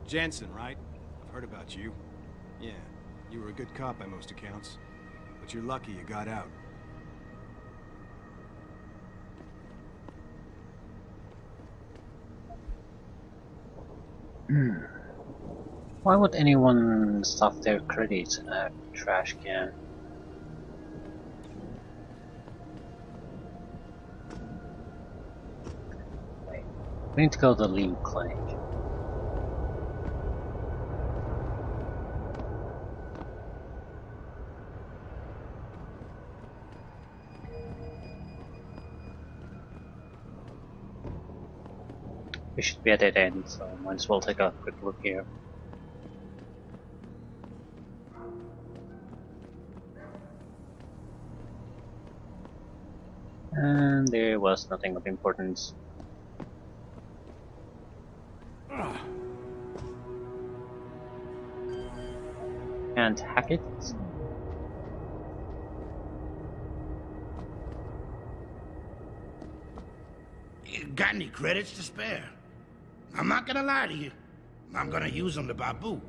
Jensen, right? I've heard about you. Yeah, you were a good cop by most accounts. But you're lucky you got out. Why would anyone stuff their credits in a trash can? Wait, we need to go to the limb clinic. We should be at dead end, so might as well take a quick look here. And there was nothing of importance. Can't hack it. You got any credits to spare? I'm not gonna lie to you. I'm gonna use them to buy booze.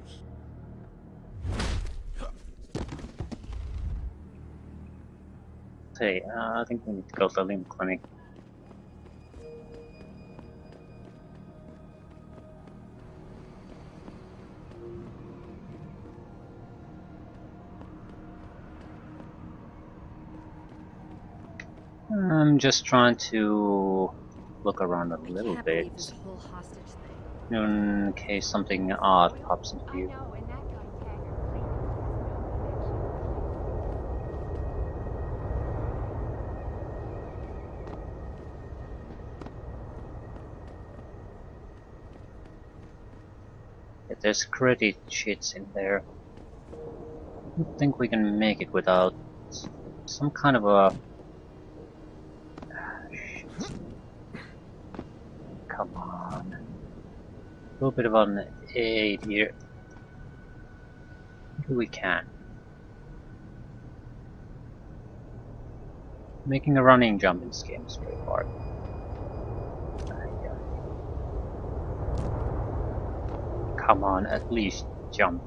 Hey, I think we need to go to the limb clinic. I'm just trying to look around a little bit, in case something odd pops into view. If there's credit sheets in there, I don't think we can make it without some kind of a... Come on. A little bit of an aid here. Maybe we can. Making a running jump in this game is very hard. Come on, at least jump.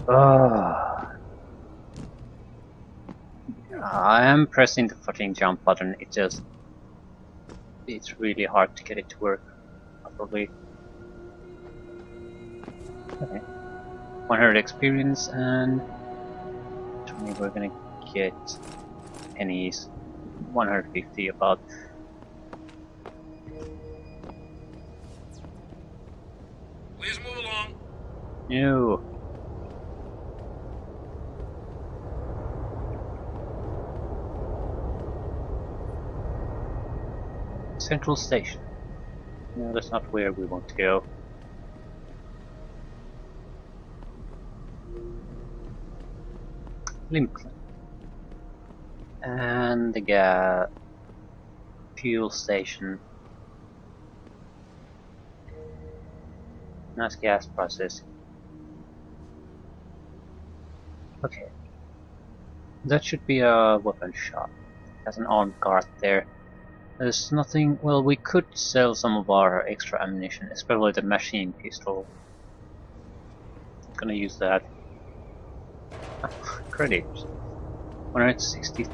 I am pressing the fucking jump button, it's really hard to get it to work properly. Okay. 100 experience and 20 we're gonna get pennies. 150 about. Please move along. No. Central Station. No, that's not where we want to go. Limb clinic. And the fuel station. Nice gas processing. Okay. That should be a weapon shop. Has an armed guard there. There's nothing. Well, we could sell some of our extra ammunition, especially the machine pistol. I'm gonna use that. Credit. 160.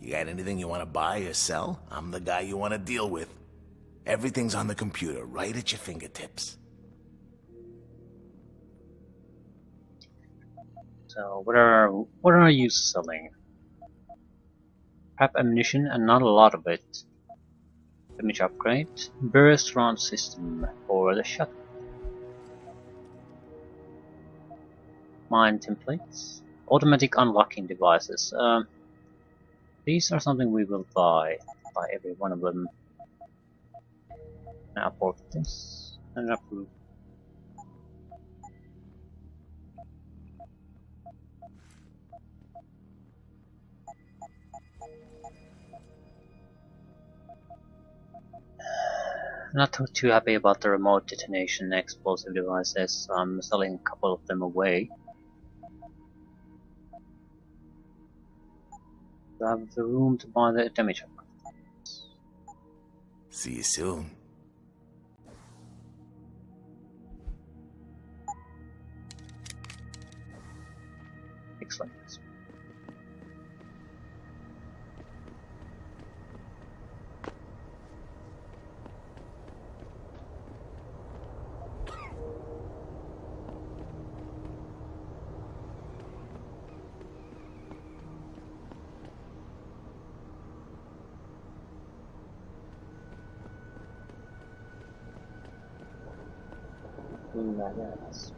You got anything you want to buy or sell? I'm the guy you want to deal with. Everything's on the computer, right at your fingertips. So what are you selling? Prep ammunition and not a lot of it. Image upgrade. Burst round system for the shuttle. Mine templates. Automatic unlocking devices. These are something we will buy every one of them. Now port this and approve. Not too happy about the remote detonation explosive devices, so I'm selling a couple of them away. Do I have the room to buy the damage upgrades? See you soon. Excellent. Yes.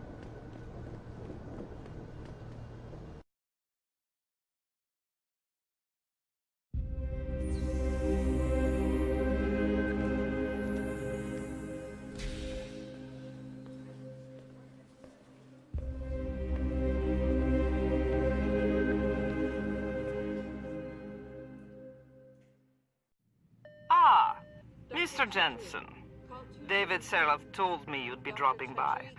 Ah, Mr. Jensen. David Seraph told me you'd be dropping by.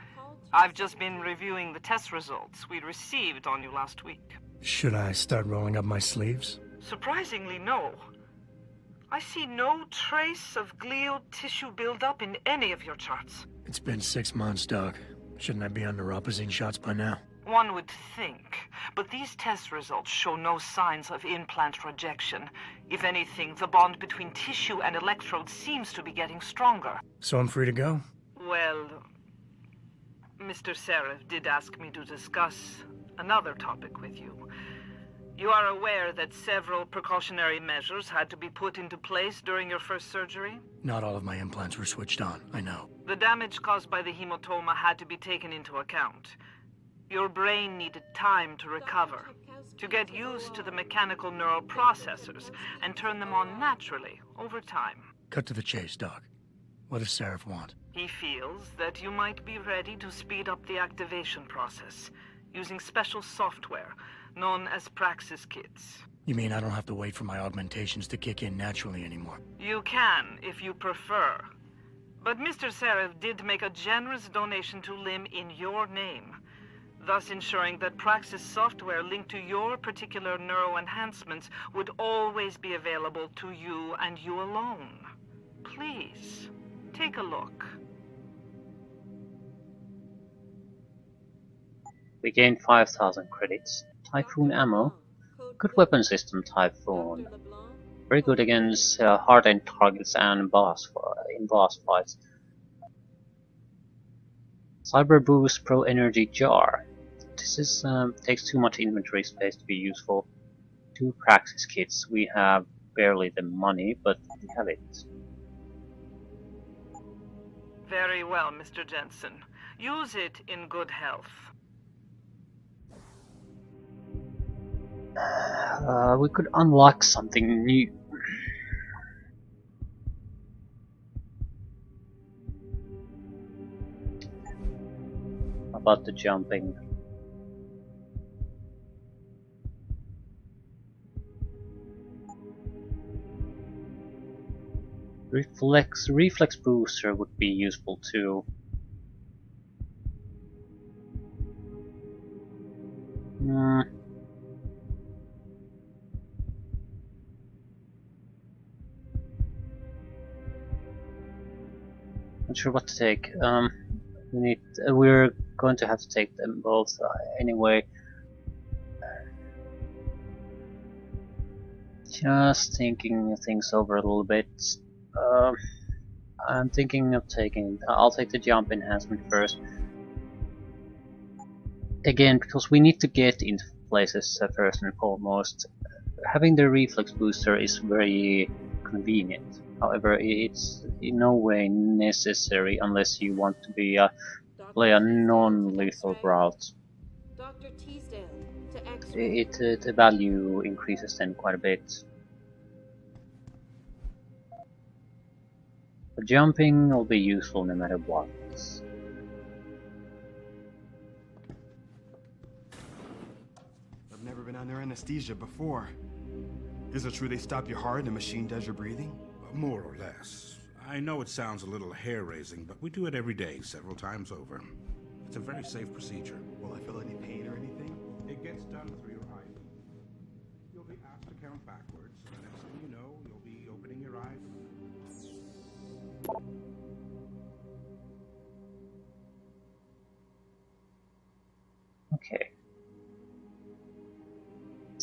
I've just been reviewing the test results we received on you last week. Should I start rolling up my sleeves? Surprisingly, no. I see no trace of glial tissue buildup in any of your charts. It's been 6 months, Doc. Shouldn't I be on neuropozyne shots by now? One would think, but these test results show no signs of implant rejection. If anything, the bond between tissue and electrodes seems to be getting stronger. So I'm free to go? Well, Mr. Seraph did ask me to discuss another topic with you. You are aware that several precautionary measures had to be put into place during your first surgery? Not all of my implants were switched on, I know. The damage caused by the hematoma had to be taken into account. Your brain needed time to recover, to get used to the mechanical neural processors and turn them on naturally over time. Cut to the chase, Doc. What does Seraph want? He feels that you might be ready to speed up the activation process using special software known as Praxis kits. You mean I don't have to wait for my augmentations to kick in naturally anymore? You can, if you prefer. But Mr. Seraph did make a generous donation to LIM in your name, thus ensuring that Praxis software linked to your particular neuro enhancements would always be available to you and you alone. Please, take a look. We gained 5,000 credits. Typhoon ammo. Good weapon system, Typhoon. Very good against hardened targets and in boss fights. Cyber Boost Pro Energy Jar. This is takes too much inventory space to be useful. 2 Praxis kits. We have barely the money, but we have it. Very well, Mr. Jensen. Use it in good health. We could unlock something new. About the jumping. Reflex booster would be useful too. Not sure what to take. We're going to have to take them both anyway. Just thinking things over a little bit. I'm thinking of taking. I'll take the jump enhancement first. Again, because we need to get into places first and foremost. Having the reflex booster is very convenient. However, it's in no way necessary unless you want to be play a non-lethal route. Dr. Teasdale to The value increases then quite a bit. But jumping will be useful no matter what. I've never been under anesthesia before. Is it true they stop your heart and the machine does your breathing? More or less. I know it sounds a little hair-raising, but we do it every day, several times over. It's a very safe procedure. Will I feel any pain or anything? It gets done through your IV. You'll be asked to count backwards, and the next thing you know, you'll be opening your eyes. Okay.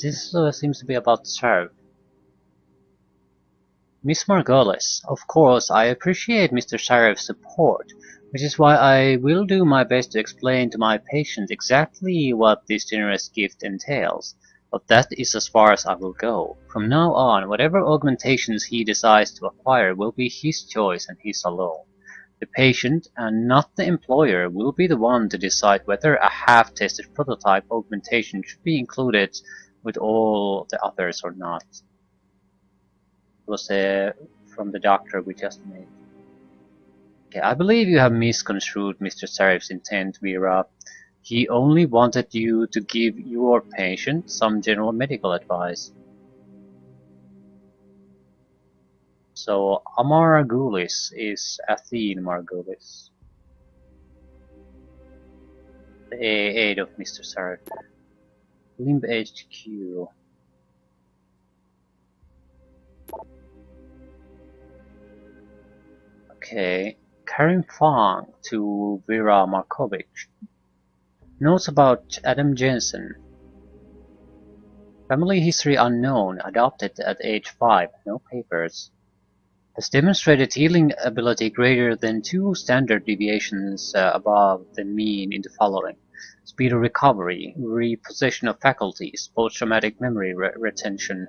This seems to be about Sheriff. Miss Margolis, of course, I appreciate Mr. Sheriff's support, which is why I will do my best to explain to my patient exactly what this generous gift entails, but that is as far as I will go. From now on, whatever augmentations he decides to acquire will be his choice and his alone. The patient, and not the employer, will be the one to decide whether a half-tested prototype augmentation should be included with all the others or not. Was from the doctor we just made. Okay, I believe you have misconstrued Mr. Sheriff's intent, Vera. He only wanted you to give your patient some general medical advice. So, Amara Goulis is Athene Margulis, the aide of Mr. Sheriff. Limb HQ. Okay, Karim Fong to Vera Markovich. Notes about Adam Jensen. Family history unknown, adopted at age 5, no papers. Has demonstrated healing ability greater than 2 standard deviations above the mean in the following. Speed of recovery, repossession of faculties, post-traumatic memory retention.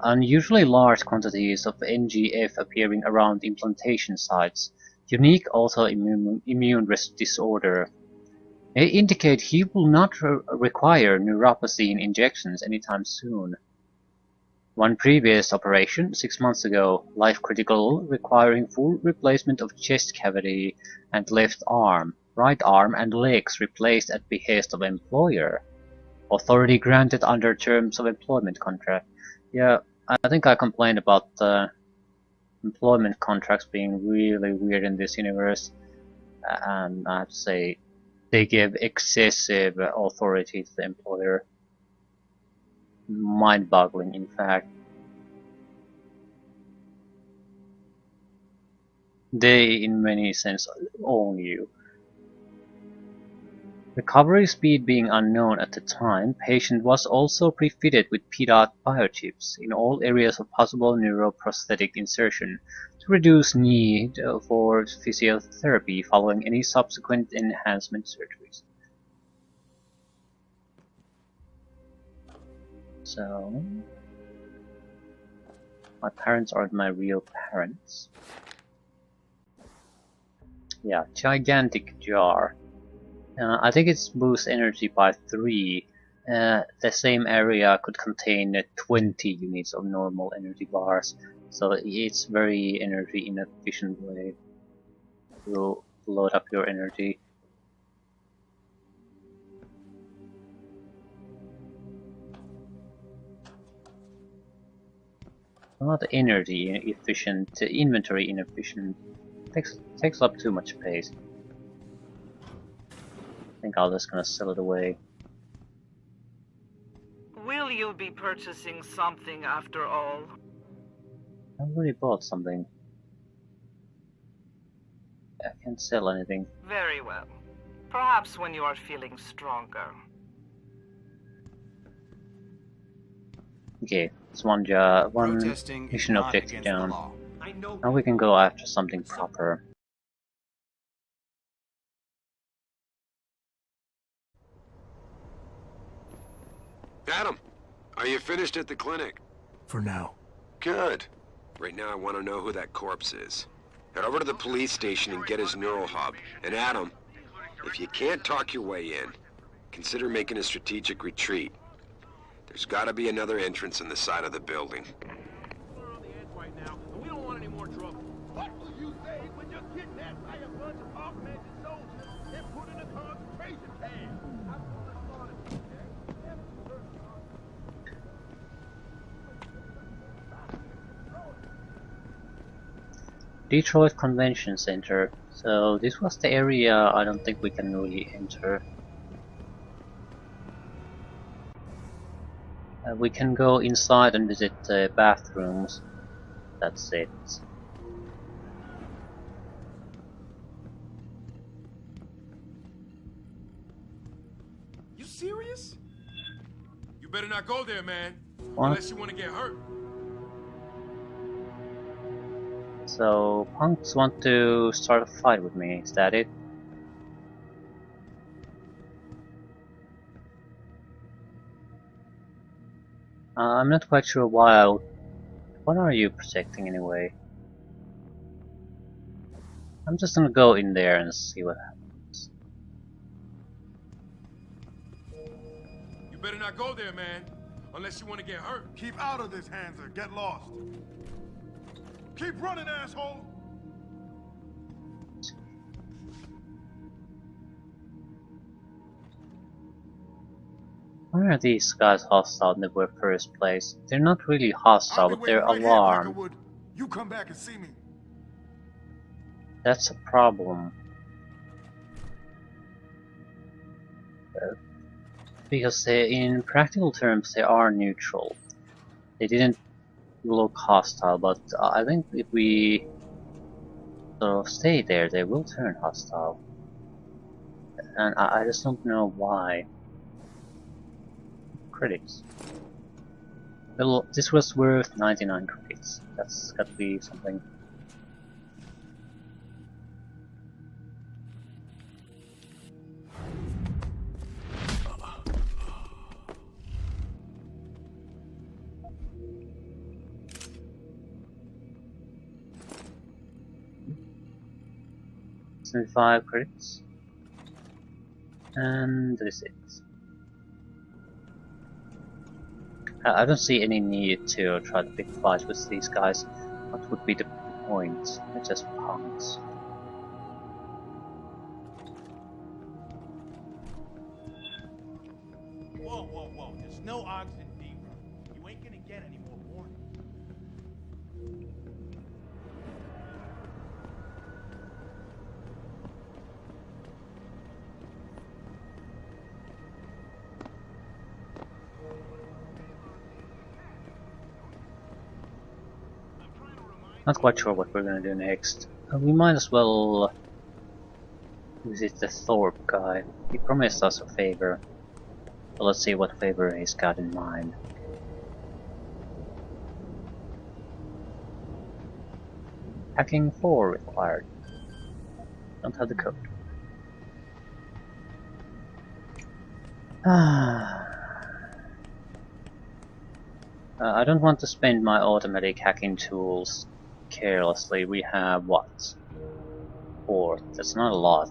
Unusually large quantities of NGF appearing around implantation sites. Unique autoimmune disorder. They indicate he will not require neuropathy injections anytime soon. One previous operation, 6 months ago, life critical, requiring full replacement of chest cavity and left arm, right arm and legs replaced at behest of employer. Authority granted under terms of employment contract. Yeah, I think I complained about employment contracts being really weird in this universe, and I have to say they give excessive authority to the employer. Mind-boggling, in fact. They, in many sense, own you. Recovery speed being unknown at the time, patient was also pre-fitted with PDOT biochips in all areas of possible neuroprosthetic insertion to reduce need for physiotherapy following any subsequent enhancement surgeries. So, my parents aren't my real parents. Yeah, gigantic jar. I think it's boosts energy by 3. The same area could contain 20 units of normal energy bars, so it's very energy inefficient way to load up your energy. Not energy efficient, inventory inefficient. Takes up too much space. I think I'm just gonna sell it away. Will you be purchasing something after all? I already bought something. I can't sell anything. Very well. Perhaps when you are feeling stronger. Okay, it's one Protesting is mission not objective against the down. law. I know. Now we can go after something proper. Adam, are you finished at the clinic? For now. Good. Right now I want to know who that corpse is. Head over to the police station and get his neural hub. And Adam, if you can't talk your way in, consider making a strategic retreat. There's gotta be another entrance in the side of the building. We're on the edge right now, and we don't want any more trouble. What will you say when you're kidnapped by a bunch of augmented soldiers and put in a concentration camp? Detroit Convention Center. So this was the area I don't think we can really enter. We can go inside and visit the bathrooms. That's it. You serious? You better not go there, man. What? Unless you want to get hurt. So punks want to start a fight with me, is that it? I'm not quite sure why I would... What are you protecting anyway? I'm just gonna go in there and see what happens. You better not go there, man. Unless you want to get hurt. Keep out of this, Hanser. Get lost. Keep running, asshole! Why are these guys hostile in the first place? They're not really hostile, but they're alarmed. You come back and see me. That's a problem. Because they, in practical terms, they are neutral. They didn't look hostile, but I think if we sort of stay there, they will turn hostile. And I just don't know why. Credits. Well, this was worth 99 credits. That's gotta be something. $75 credits. And that is it. I don't see any need to try to pick fights with these guys. What would be the point? They're just punks. Whoa, whoa, whoa. There's no oxygen deep. You ain't gonna get any more warning. Not quite sure what we're gonna do next. We might as well visit the Thorpe guy. He promised us a favor. So let's see what favor he's got in mind. Hacking 4 required. Don't have the code. I don't want to spend my automatic hacking tools carelessly. We have what? 4. That's not a lot.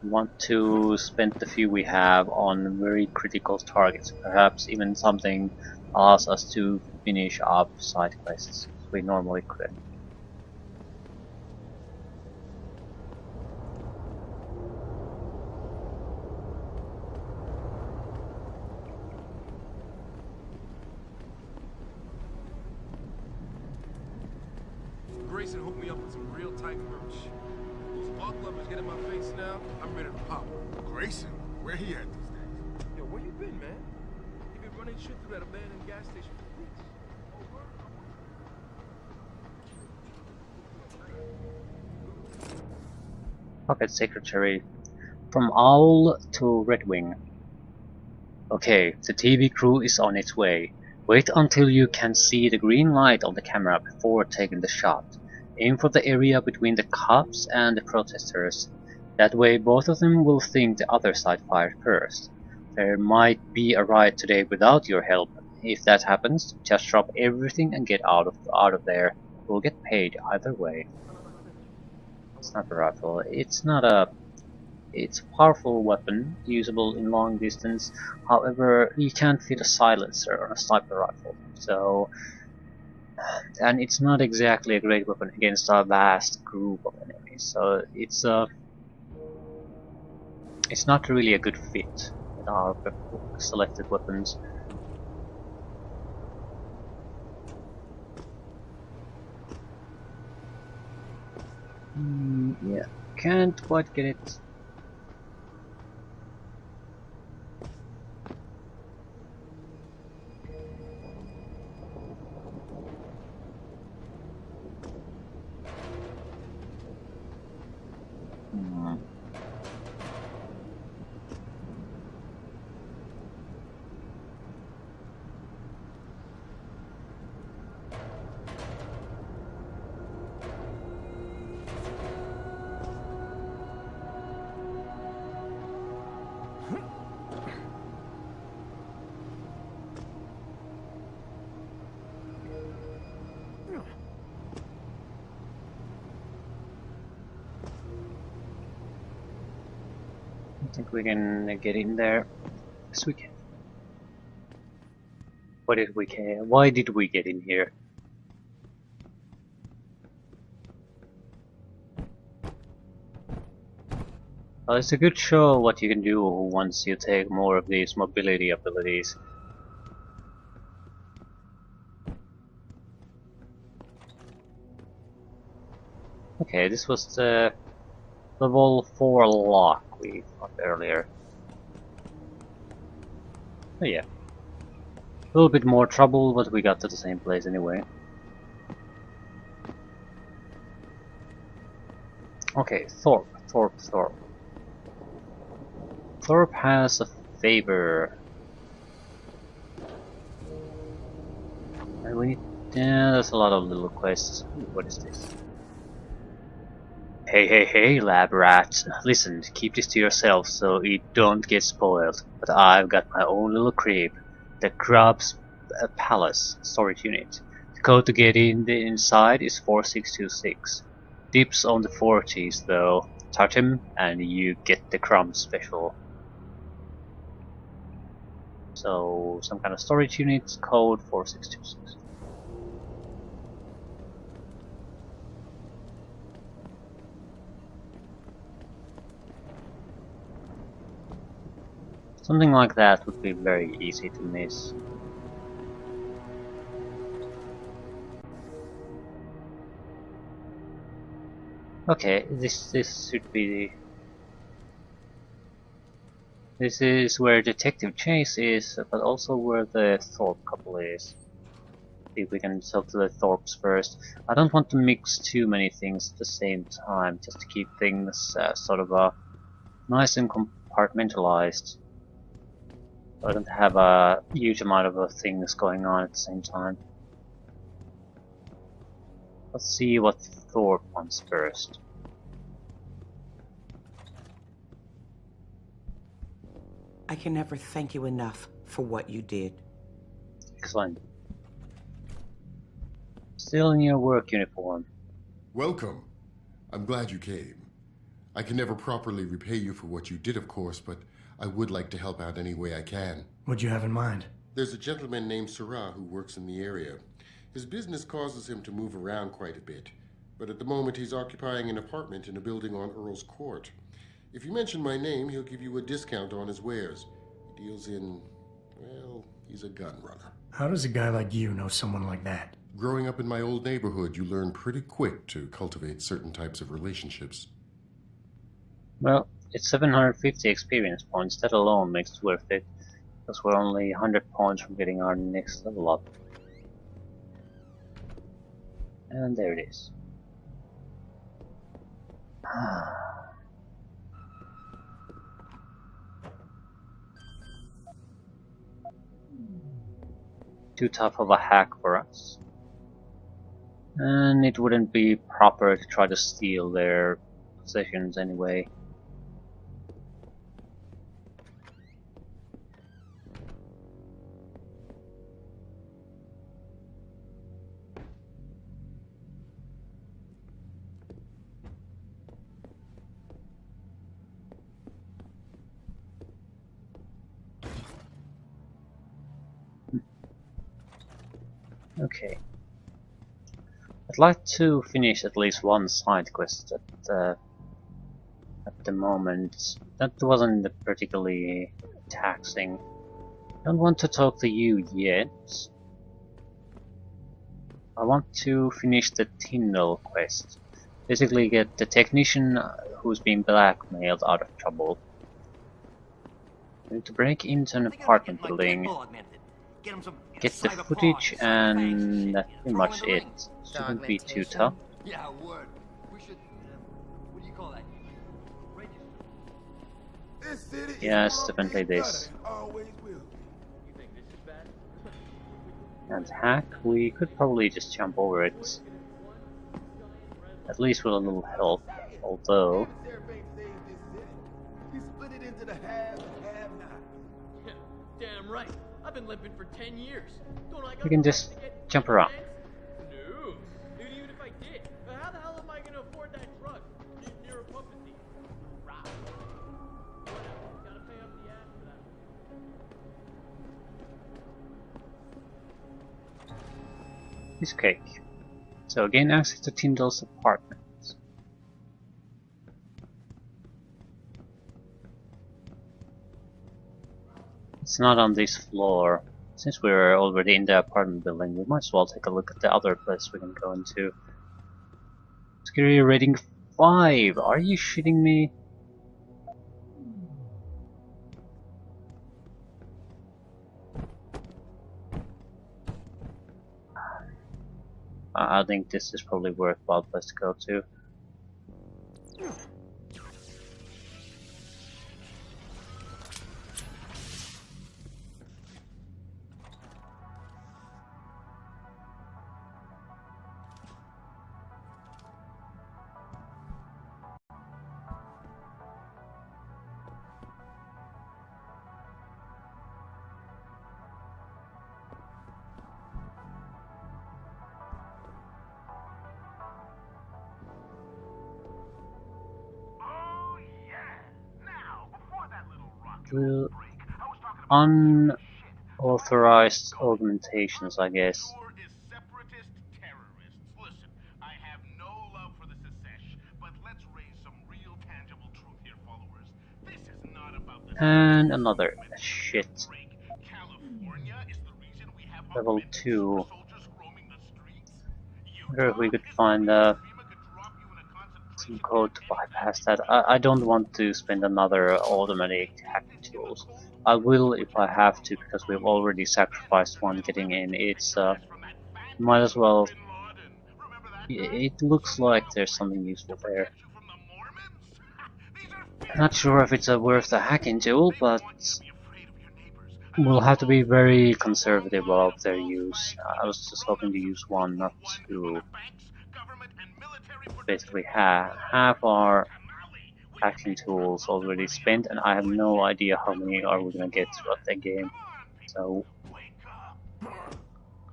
Want to spend the few we have on very critical targets. Perhaps even something allows us to finish up side quests we normally could. Grayson hooked me up with some real tight merch. Those fuck lovers get in my face now, I'm ready to pop. Grayson, where he at these days? Yo, where you been, man? You been running shit through that abandoned gas station for weeks. Pocket Secretary. From Owl to Red Wing. Okay, the TV crew is on its way. Wait until you can see the green light on the camera before taking the shot. Aim for the area between the cops and the protesters. That way both of them will think the other side fired first. There might be a riot today without your help. If that happens, just drop everything and get out of there. We'll get paid either way. Sniper rifle. It's a powerful weapon, usable in long distance. However, you can't fit a silencer on a sniper rifle. So And it's not exactly a great weapon against a vast group of enemies, so it's not really a good fit with our selected weapons. Yeah, can't quite get it. I think we can get in there. Yes, we can. Why did we get in here? Well, it's a good show what you can do once you take more of these mobility abilities. Okay, this was the level 4 lock we got earlier. Oh yeah. A little bit more trouble, but we got to the same place anyway. Okay, Thorpe. Thorpe has a favor. And we need... Yeah, there's a lot of little quests. Ooh, what is this? Hey, lab rat. Listen, keep this to yourself so it don't get spoiled. But I've got my own little crib. The Grub's Palace storage unit. The code to get in the inside is 4626. Dips on the 40s though. Touch him and you get the crumb special. So, some kind of storage unit, code 4626. Something like that would be very easy to miss. Okay, this should be... This is where Detective Chase is, but also where the Thorpe couple is. See if we can talk to the Thorpes first. I don't want to mix too many things at the same time, just to keep things sort of nice and compartmentalized. So I don't have a huge amount of things going on at the same time. Let's see what Thorpe wants first. I can never thank you enough for what you did. Excellent. Still in your work uniform. Welcome. I'm glad you came. I can never properly repay you for what you did, of course, but I would like to help out any way I can. What'd you have in mind? There's a gentleman named Sarah who works in the area. His business causes him to move around quite a bit, but at the moment he's occupying an apartment in a building on Earl's Court. If you mention my name, he'll give you a discount on his wares. He deals in, well, he's a gun runner. How does a guy like you know someone like that? Growing up in my old neighborhood, you learn pretty quick to cultivate certain types of relationships. Well, it's 750 experience points. That alone makes it worth it. Because we're only 100 points from getting our next level up. And there it is. Too tough of a hack for us. And it wouldn't be proper to try to steal their possessions anyway. Okay. I'd like to finish at least one side quest at the moment. That wasn't particularly taxing. Don't want to talk to you yet. I want to finish the Tyndall quest. Basically get the technician who's been blackmailed out of trouble. I need to break into an apartment building, get the footage, and that's pretty much it. Shouldn't be too tough. Yeah, word. We should, what do you call that? Yes, definitely this. And hack, we could probably just jump over it. At least with a little help, although... Damn right. I've been limping for 10 years. We can just jump around. No. Dude, even if I did, how the hell am I gonna afford that truck? Near a puppet. Right. Gotta pay up the ass for that. This cake. So gain access to Tyndall's apartment. It's not on this floor. Since we're already in the apartment building, we might as well take a look at the other place we can go into. Scary rating 5. Are you shitting me? I think this is probably worthwhile place to go to. Unauthorized augmentations, I guess. And another shit. Level 2. Wonder if we could find some code to bypass that. I don't want to spend another automatic hacking tools. I will if I have to, because we've already sacrificed one getting in. It's might as well. It looks like there's something useful there. Not sure if it's worth the hacking tool, but we'll have to be very conservative about their use. I was just hoping to use one, not two. Basically half our hacking tools already spent, and I have no idea how many are we gonna get throughout the game. So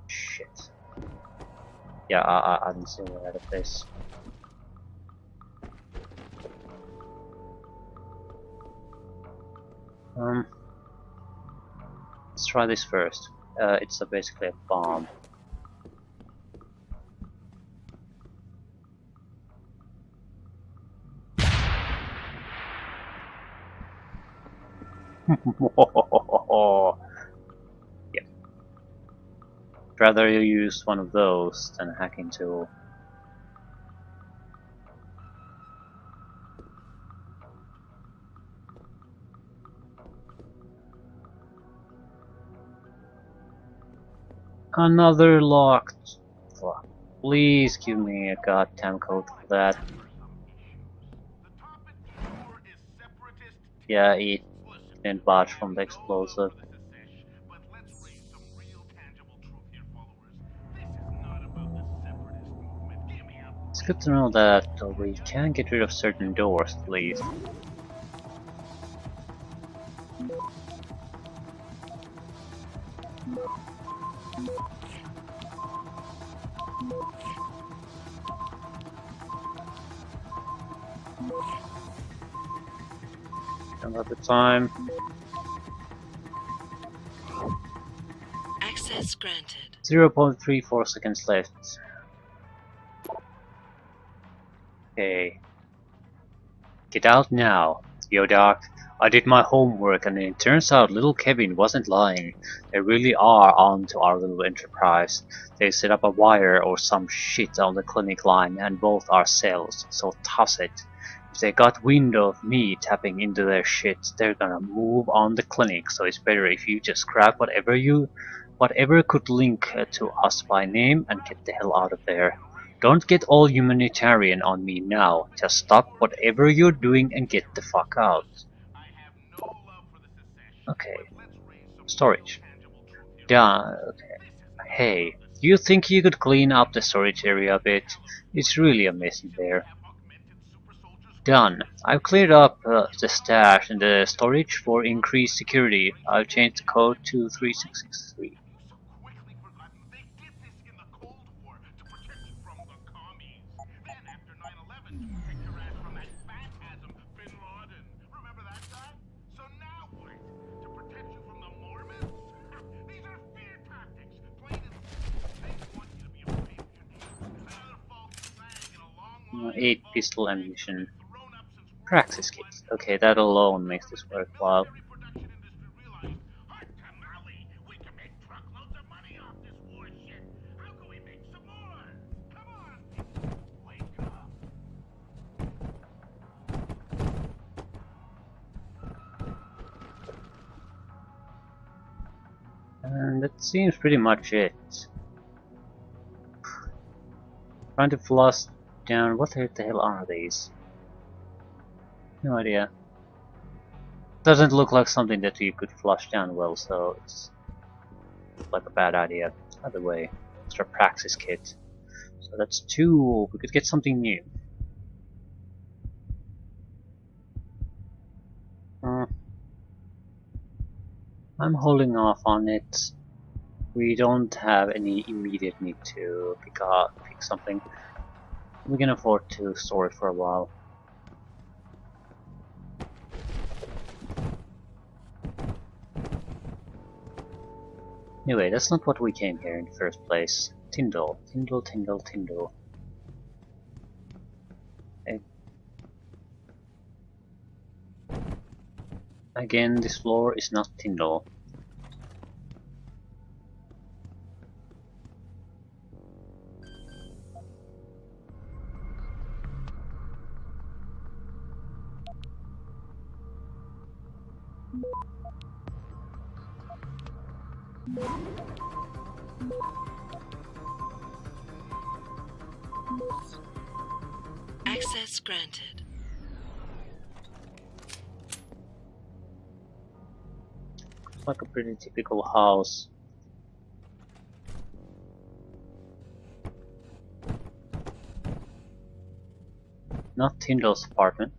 shit. Yeah, I didn't see way out of this. Let's try this first. It's basically a bomb. Yeah. Rather you use one of those than a hacking tool. Another locked. Fuck. Please give me a goddamn code for that. Yeah, it didn't budge from the explosive. It's good to know that we can get rid of certain doors at least. Another time. Access granted. 0.34 seconds left. Okay. Get out now. Yo, Doc. I did my homework and it turns out little Kevin wasn't lying. They really are onto our little enterprise. They set up a wire or some shit on the clinic line and both are cells, so toss it. If they got wind of me tapping into their shit, they're gonna move on the clinic, so it's better if you just grab whatever could link to us by name and get the hell out of there. Don't get all humanitarian on me now. Just stop whatever you're doing and get the fuck out. Okay. Storage. Done. Okay. Hey, do you think you could clean up the storage area a bit? It's really a mess in there. Done. I've cleared up the stash and the storage for increased security. I'll change the code to 3663. Uh, 8 pistol ammunition. Praxis kit. Okay, that alone makes this worthwhile. And that seems pretty much it. Trying to flush down. What the hell are these? No idea. Doesn't look like something that you could flush down well, so it's like a bad idea. Either way, extra praxis kit. So that's 2. We could get something new. I'm holding off on it. We don't have any immediate need to pick something. We can afford to store it for a while. Anyway, that's not what we came here in the first place. Tyndall. Tyndall, Tyndall, Tyndall. Okay. Again, this floor is not Tyndall. Access granted. Looks like a pretty typical house. Not Tyndall's apartment.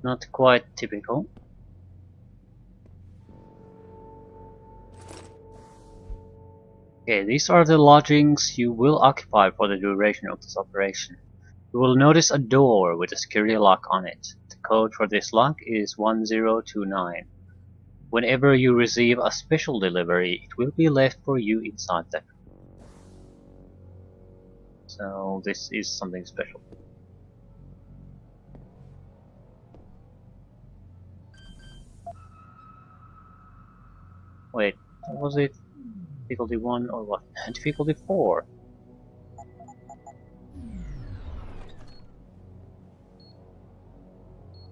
Not quite typical. Okay, these are the lodgings you will occupy for the duration of this operation. You will notice a door with a security lock on it. The code for this lock is 1029. Whenever you receive a special delivery, it will be left for you inside that. So this is something special. Wait, was it difficulty 1 or what? Difficulty 4?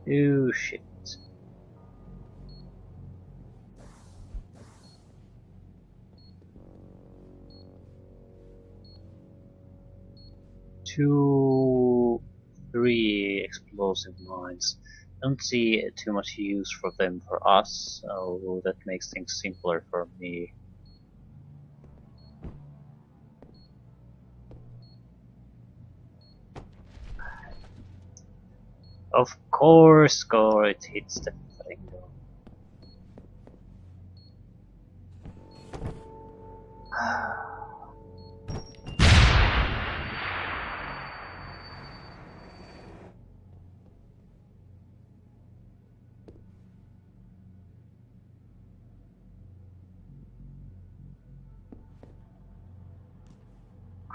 Oh shit. Two, 3 explosive mines. Don't see too much use for them for us, so that makes things simpler for me. Of course, score, it hits the thing.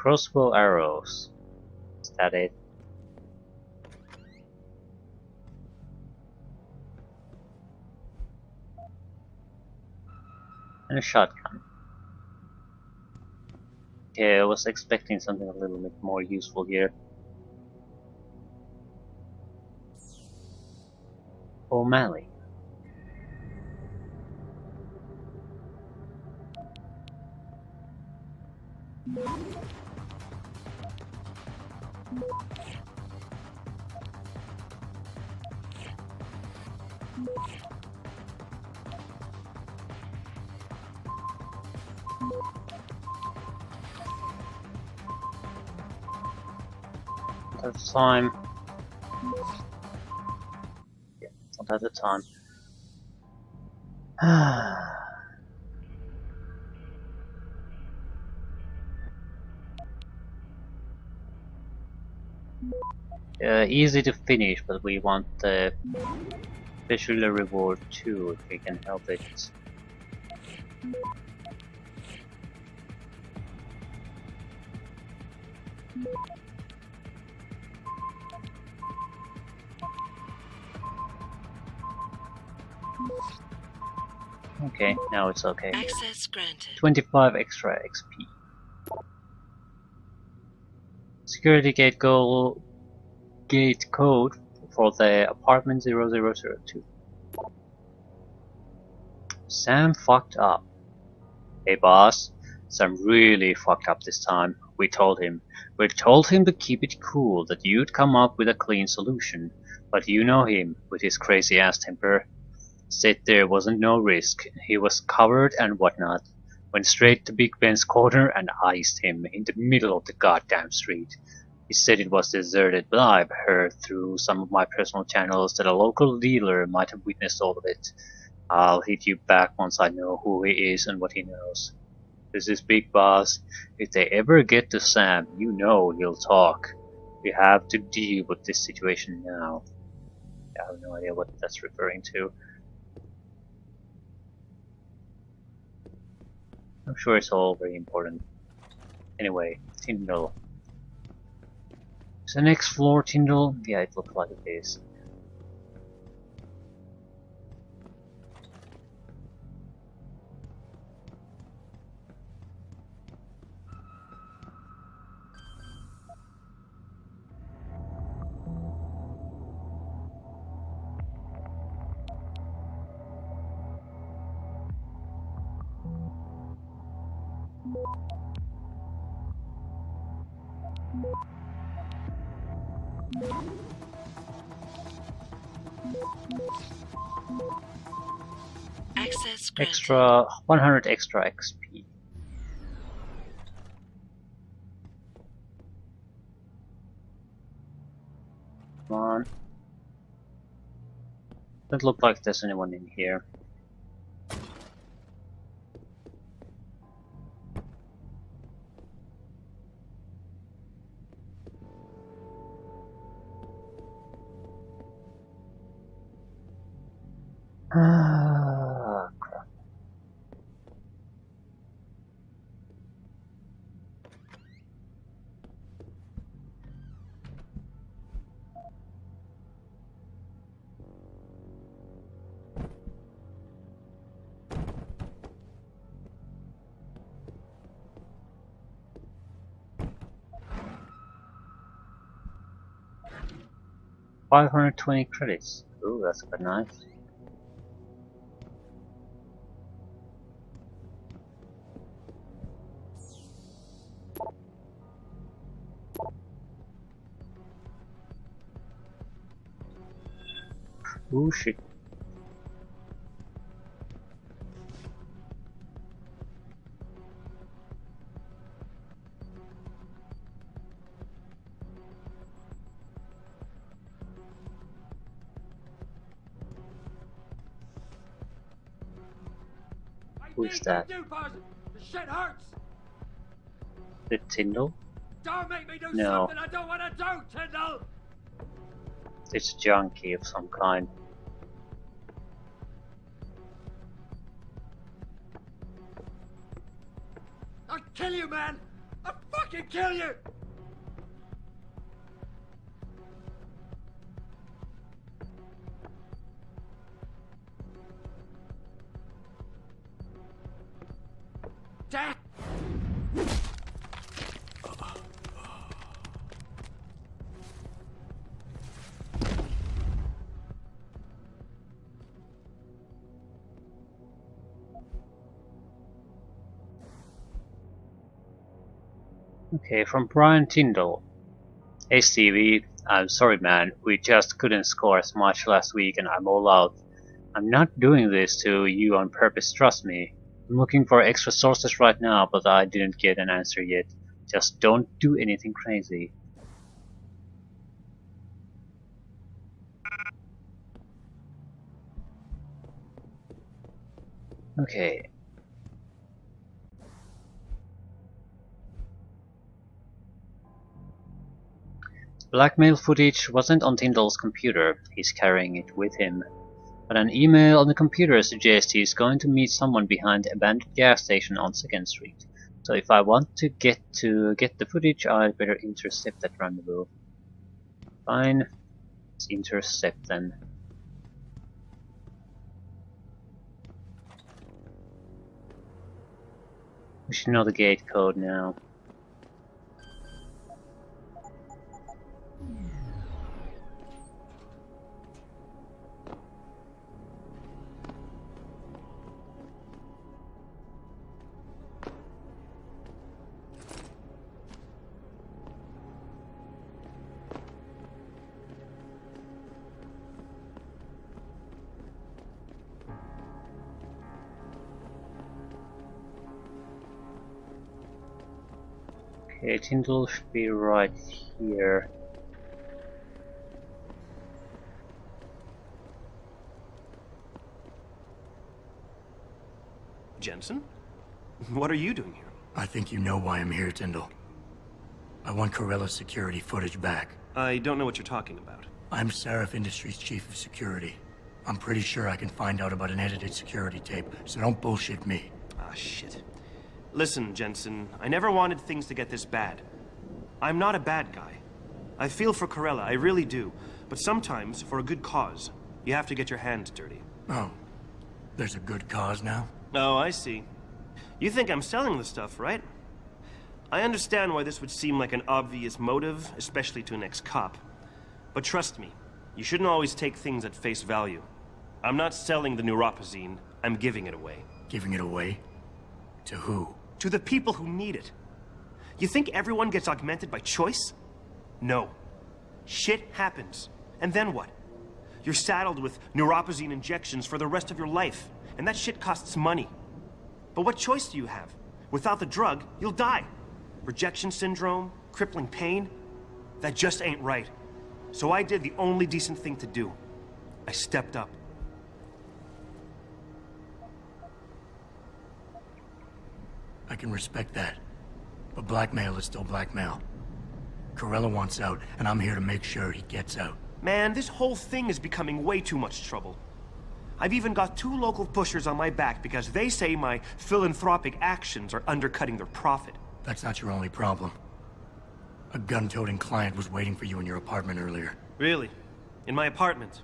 Crossbow arrows. Is that it? And a shotgun. Okay, I was expecting something a little bit more useful here. O'Malley. At the time. Yeah, not at the time. Easy to finish, but we want the visual reward too, if we can help it. Okay, now it's okay. Access granted. 25 extra XP. Security gate code for the apartment 0002. Sam fucked up. Hey boss, Sam really fucked up this time. We told him to keep it cool, that you'd come up with a clean solution. But you know him, with his crazy ass temper. Said there wasn't no risk. He was covered and whatnot. Went straight to Big Ben's corner and iced him in the middle of the goddamn street. He said it was deserted, but I've heard through some of my personal channels that a local dealer might have witnessed all of it. I'll hit you back once I know who he is and what he knows. This is Big Boss. If they ever get to Sam, you know he'll talk. We have to deal with this situation now. I have no idea what that's referring to. I'm sure it's all very important. Anyway, Tyndall. Is the next floor Tyndall? Yeah, it looks like it is. Access granted. Extra 100 extra XP. Come on. Doesn't look like there's anyone in here. Ah, crap. $520 credits. Ooh, that's quite nice. Oh shit. Who's that? The shit hurts. The Tyndall? Don't make me do No. something I don't want to do, Tyndall. It's a junkie of some kind. I'll kill you, man. I'll fucking kill you! Jack! Okay, from Brian Tyndall. Hey Stevie, I'm sorry man, we just couldn't score as much last week and I'm all out. I'm not doing this to you on purpose, trust me. I'm looking for extra sources right now, but I didn't get an answer yet. Just don't do anything crazy. Okay. Blackmail footage wasn't on Tyndall's computer, he's carrying it with him. But an email on the computer suggests he's going to meet someone behind the abandoned gas station on 2nd Street. So if I want to get the footage, I'd better intercept that rendezvous. Fine. Let's intercept then. We should know the gate code now. Okay, Tyndall should be right here. Jensen? What are you doing here? I think you know why I'm here, Tyndall. I want Corella's security footage back. I don't know what you're talking about. I'm Seraph Industries' chief of security. I'm pretty sure I can find out about an edited security tape, so don't bullshit me. Ah, shit. Listen, Jensen, I never wanted things to get this bad. I'm not a bad guy. I feel for Corella, I really do. But sometimes, for a good cause, you have to get your hands dirty. Oh, there's a good cause now? Oh, I see. You think I'm selling the stuff, right? I understand why this would seem like an obvious motive, especially to an ex-cop. But trust me, you shouldn't always take things at face value. I'm not selling the neuropazine, I'm giving it away. Giving it away? To who? To the people who need it. You think everyone gets augmented by choice? No. Shit happens. And then what? You're saddled with neuropazine injections for the rest of your life, and that shit costs money. But what choice do you have? Without the drug, you'll die. Rejection syndrome, crippling pain. That just ain't right. So I did the only decent thing to do. I stepped up. I can respect that. But blackmail is still blackmail. Corella wants out, and I'm here to make sure he gets out. Man, this whole thing is becoming way too much trouble. I've even got 2 local pushers on my back because they say my philanthropic actions are undercutting their profit. That's not your only problem. A gun-toting client was waiting for you in your apartment earlier. Really? In my apartment?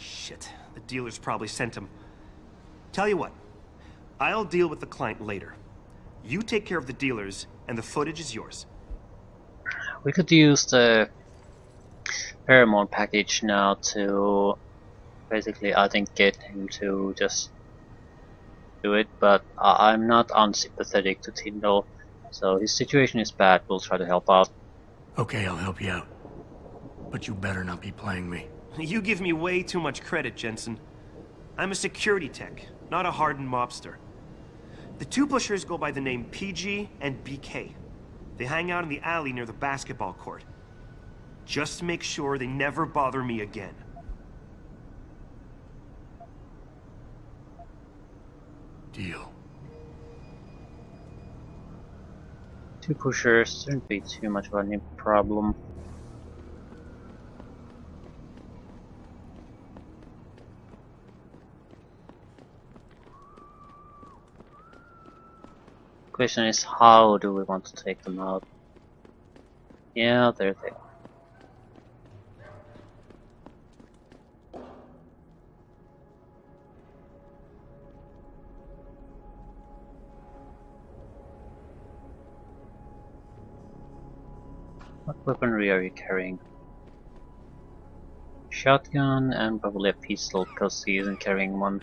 Shit, the dealers probably sent him. Tell you what, I'll deal with the client later. You take care of the dealers, and the footage is yours. We could use the pheromone package now to basically, I think, get him to just do it, but I'm not unsympathetic to Tyndall, so his situation is bad, we'll try to help out. Okay, I'll help you out. But you better not be playing me. You give me way too much credit, Jensen. I'm a security tech, not a hardened mobster. The 2 pushers go by the name PG and BK. They hang out in the alley near the basketball court. Just make sure they never bother me again. Deal. 2 pushers shouldn't be too much of a problem. Question is, how do we want to take them out? Yeah, there they are. What weaponry are you carrying? Shotgun and probably a pistol because he isn't carrying one.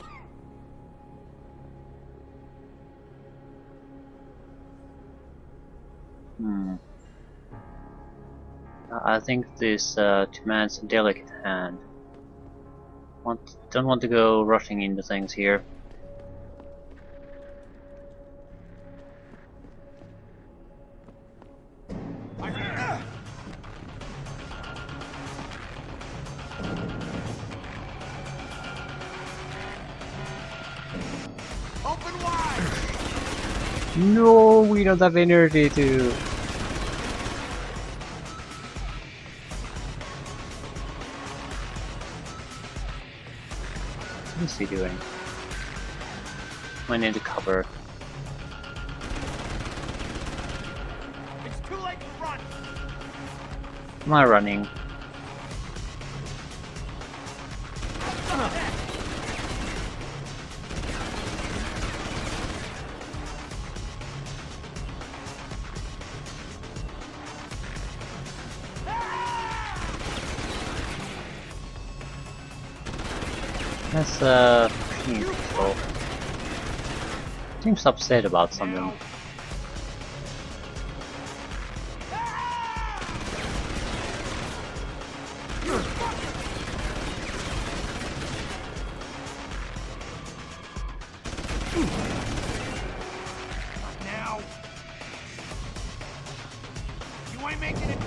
I think this demands a delicate hand. Don't want to go rushing into things here. Open wide! No, we don't have energy to. What is he doing? I need to cover. It's too late to run! Am I running? That's machine control. Seems upset about something. Now! You ain't making it!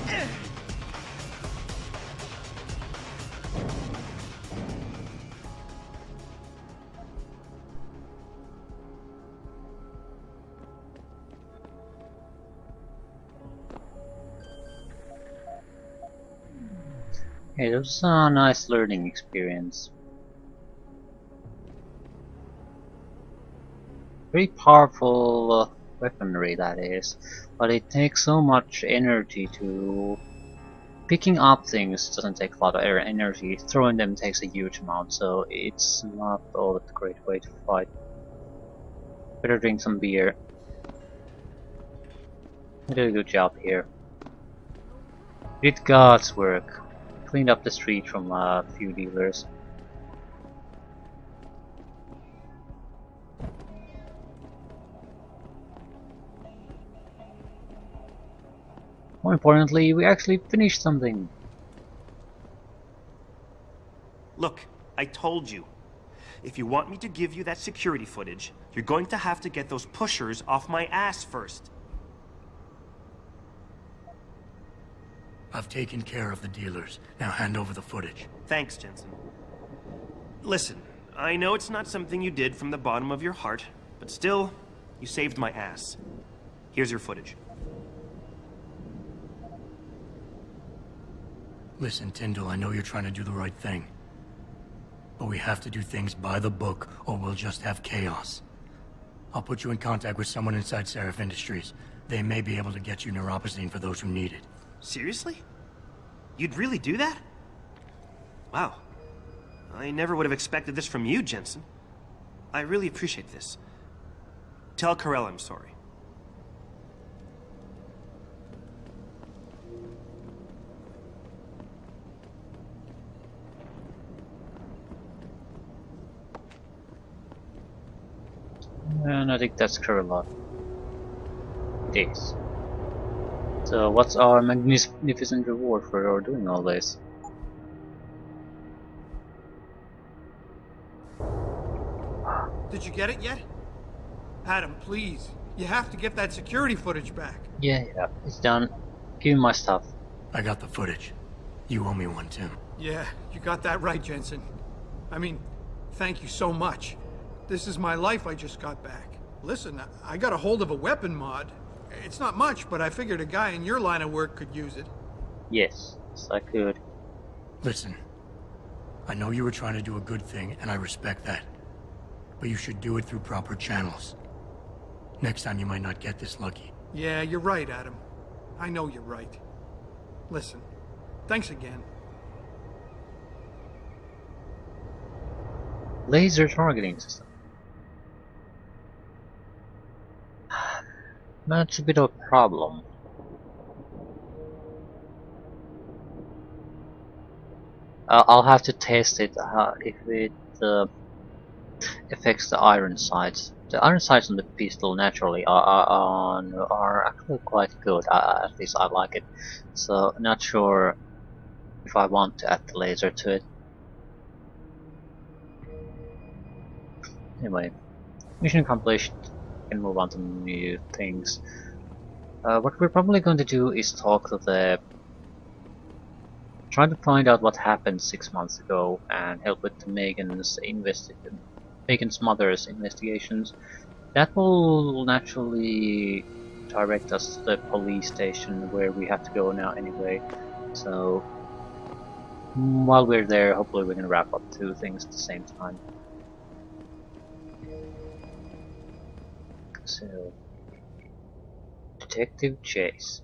Hey, that was a nice learning experience. Very powerful weaponry that is, but it takes so much energy to... Picking up things doesn't take a lot of energy, throwing them takes a huge amount, so it's not all that great way to fight. Better drink some beer. You did a good job here. Did God's work. Cleaned up the street from a few dealers. More importantly, we actually finished something. Look, I told you. If you want me to give you that security footage, you're going to have to get those pushers off my ass first. I've taken care of the dealers. Now hand over the footage. Thanks, Jensen. Listen, I know it's not something you did from the bottom of your heart, but still, you saved my ass. Here's your footage. Listen, Tyndall, I know you're trying to do the right thing. But we have to do things by the book, or we'll just have chaos. I'll put you in contact with someone inside Seraph Industries. They may be able to get you neuropazine for those who need it. Seriously? You'd really do that? Wow. I never would have expected this from you, Jensen. I really appreciate this. Tell Carell I'm sorry. And I think that's Carell. It is. So what's our magnificent reward for doing all this? Did you get it yet? Adam, please. You have to get that security footage back. Yeah, it's done. Give me my stuff. I got the footage. You owe me one, Tim. Yeah, you got that right, Jensen. I mean, thank you so much. This is my life I just got back. Listen, I got a hold of a weapon mod. It's not much, but I figured a guy in your line of work could use it. Yes, I could. Listen, I know you were trying to do a good thing, and I respect that. But you should do it through proper channels. Next time you might not get this lucky. Yeah, you're right, Adam. I know you're right. Listen, thanks again. Laser targeting system. That's a bit of a problem. I'll have to test it if it affects the iron sights. The iron sights on the pistol naturally are actually quite good. At least I like it. So not sure if I want to add the laser to it. Anyway, mission accomplished. Can move on to new things. What we're probably going to do is talk to the... try to find out what happened 6 months ago and help with Megan's mother's investigations. That will naturally direct us to the police station where we have to go now anyway. So while we're there, hopefully we can wrap up 2 things at the same time. So, Detective Chase.